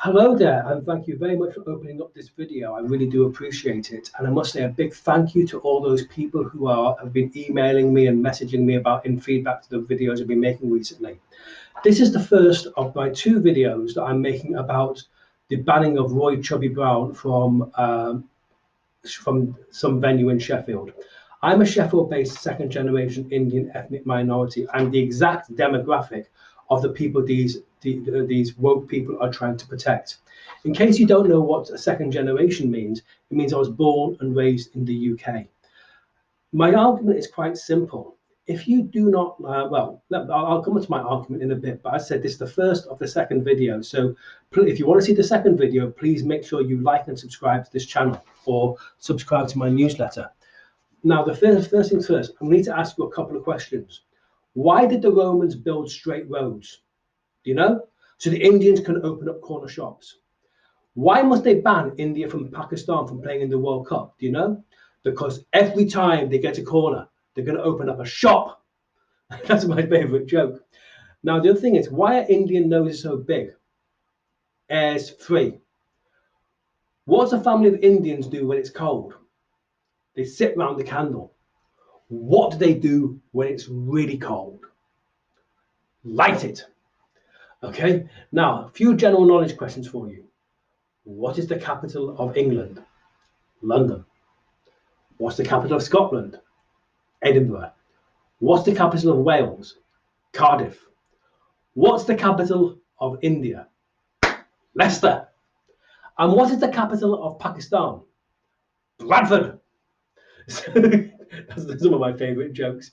Hello there, and thank you very much for opening up this video. I really do appreciate it. And I must say a big thank you to all those people who have been emailing me and messaging me about in feedback to the videos I've been making recently. This is the first of my two videos that I'm making about the banning of Roy Chubby Brown from some venue in Sheffield. I'm a Sheffield-based second-generation Indian ethnic minority. I'm the exact demographic of the people these woke people are trying to protect. In case you don't know what a second generation means, it means I was born and raised in the UK. My argument is quite simple. If you do not, I'll come to my argument in a bit, but I said this is the first of the second video. So if you want to see the second video, please make sure you like and subscribe to this channel or subscribe to my newsletter. Now, the first things first, I need to ask you a couple of questions. Why did the Romans build straight roads? Do you know? So the Indians can open up corner shops. Why must they ban India from Pakistan from playing in the World Cup? Do you know? Because every time they get a corner, they're going to open up a shop. That's my favorite joke. Now, the other thing is, why are Indian noses so big? Airs free. What does a family of Indians do when it's cold? They sit round the candle. What do they do when it's really cold? Light it. Okay, now a few general knowledge questions for you. What is the capital of England? London. What's the capital of Scotland? Edinburgh. What's the capital of Wales? Cardiff. What's the capital of India? Leicester. And what is the capital of Pakistan? Bradford. That's some of my favourite jokes.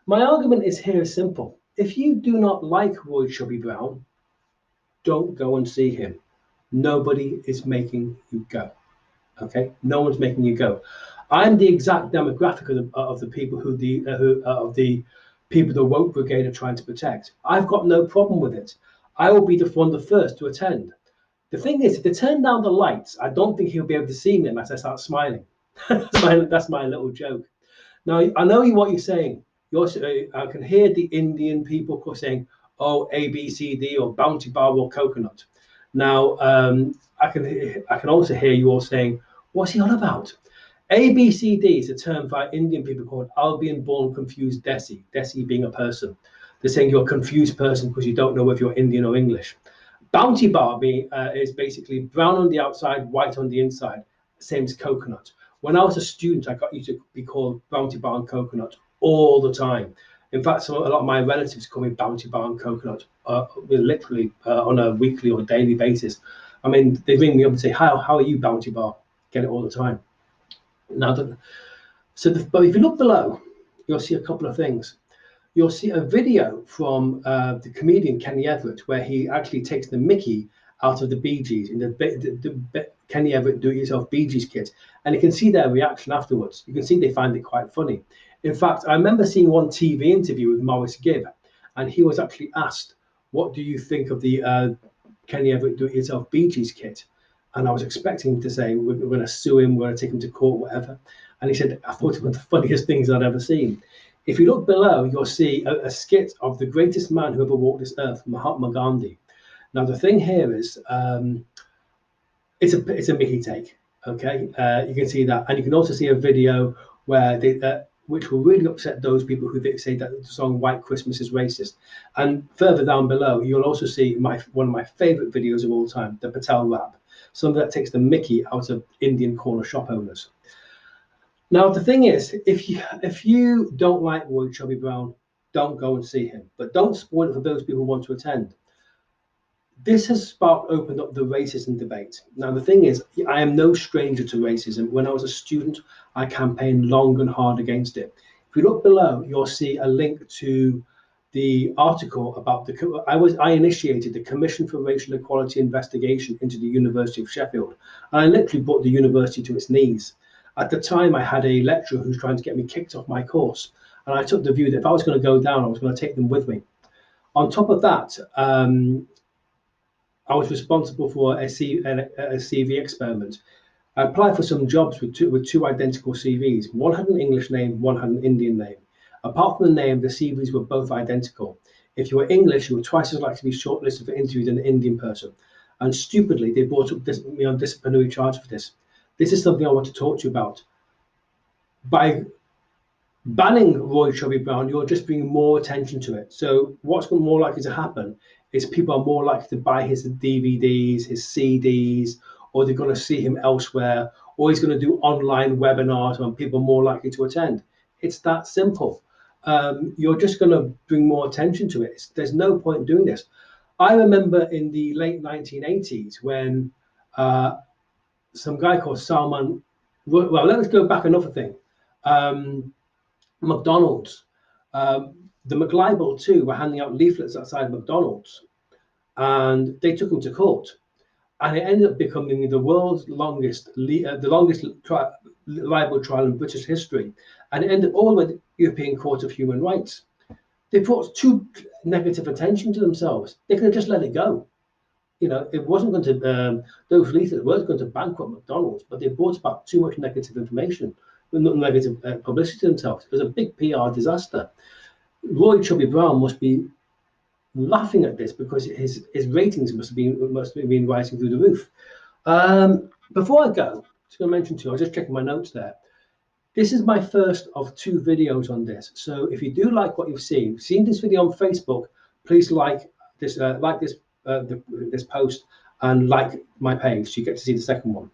My argument here is simple. If you do not like Roy Chubby Brown, don't go and see him. Nobody is making you go. Okay, no one's making you go. I'm the exact demographic of the people the woke brigade are trying to protect. I've got no problem with it. I will be the first to attend. The thing is, if they turn down the lights, I don't think he'll be able to see me unless I start smiling. That's my little joke. Now, I know what you're saying. I can hear the Indian people saying, "Oh, A, B, C, D, or Bounty Bar or coconut." Now, I can also hear you all saying, "What's he on about?" A, B, C, D is a term by Indian people called Albion Born Confused Desi. Desi being a person. They're saying you're a confused person because you don't know if you're Indian or English. Bounty Bar is basically brown on the outside, white on the inside, same as coconut. When I was a student, I got used to be called Bounty Bar and Coconut all the time. In fact, a lot of my relatives call me Bounty Bar and Coconut, literally on a weekly or daily basis. I mean, they ring me up and say, "How are you, Bounty Bar?" Get it all the time. Now, but if you look below, you'll see a couple of things. You'll see a video from the comedian Kenny Everett, where he actually takes the Mickey out of the Bee Gees in the Kenny Everett do-it-yourself Bee Gees kit, and you can see their reaction afterwards. You can see they find it quite funny. In fact, I remember seeing one TV interview with Maurice Gibb, and he was actually asked, "What do you think of the Kenny Everett do-it-yourself Bee Gees kit?" And I was expecting him to say, "We're going to sue him, we're going to take him to court, whatever." And he said, "I thought it was the funniest things I'd ever seen." If you look below, you'll see a skit of the greatest man who ever walked this earth, Mahatma Gandhi. Now, the thing here is, it's a Mickey take, okay? You can see that. And you can also see a video where which will really upset those people who say that the song White Christmas is racist. And further down below, you'll also see one of my favorite videos of all time, the Patel rap. Something that takes the Mickey out of Indian corner shop owners. Now, the thing is, if you don't like Roy Chubby Brown, don't go and see him. But don't spoil it for those people who want to attend. This has opened up the racism debate. Now, the thing is, I am no stranger to racism. When I was a student, I campaigned long and hard against it. If you look below, you'll see a link to the article about I initiated the Commission for Racial Equality investigation into the University of Sheffield. And I literally brought the university to its knees. At the time, I had a lecturer who was trying to get me kicked off my course. And I took the view that if I was going to go down, I was going to take them with me. On top of that, I was responsible for a CV experiment. I applied for some jobs with two identical CVs. One had an English name, one had an Indian name. Apart from the name, the CVs were both identical. If you were English, you were twice as likely to be shortlisted for interview than an Indian person. and stupidly they brought up this, disciplinary charge for this. This is something I want to talk to you about. By banning Roy Chubby Brown, you're just bringing more attention to it. So what's more likely to happen is people are more likely to buy his DVDs, his CDs, or they're going to see him elsewhere, or he's going to do online webinars and people are more likely to attend. It's that simple. You're just going to bring more attention to it. There's no point in doing this. I remember in the late 1980s when some guy called Salman, well, let's go back another thing. McDonald's, the McLibel too were handing out leaflets outside McDonald's, and they took him to court, and it ended up becoming the world's longest, libel trial in British history, and it ended all with the European Court of Human Rights. They brought too negative attention to themselves. They could have just let it go. It wasn't going to, those leaflets weren't going to bankrupt McDonald's, but they brought about too much negative information, negative publicity to themselves. It was a big PR disaster. Roy Chubby Brown must be laughing at this because his ratings must have been rising through the roof. Before I go, just going to mention to you, I was just checking my notes there. This is my first of 2 videos on this. So if you do like what you've seen this video on Facebook, please like this this post and like my page so you get to see the second one.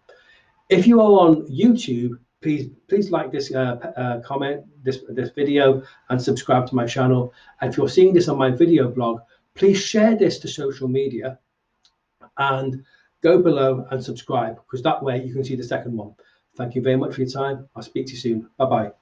If you are on YouTube, please like this comment, this video, and subscribe to my channel. And if you're seeing this on my video blog, please share this to social media and go below and subscribe, because that way you can see the second one. Thank you very much for your time. I'll speak to you soon. Bye-bye.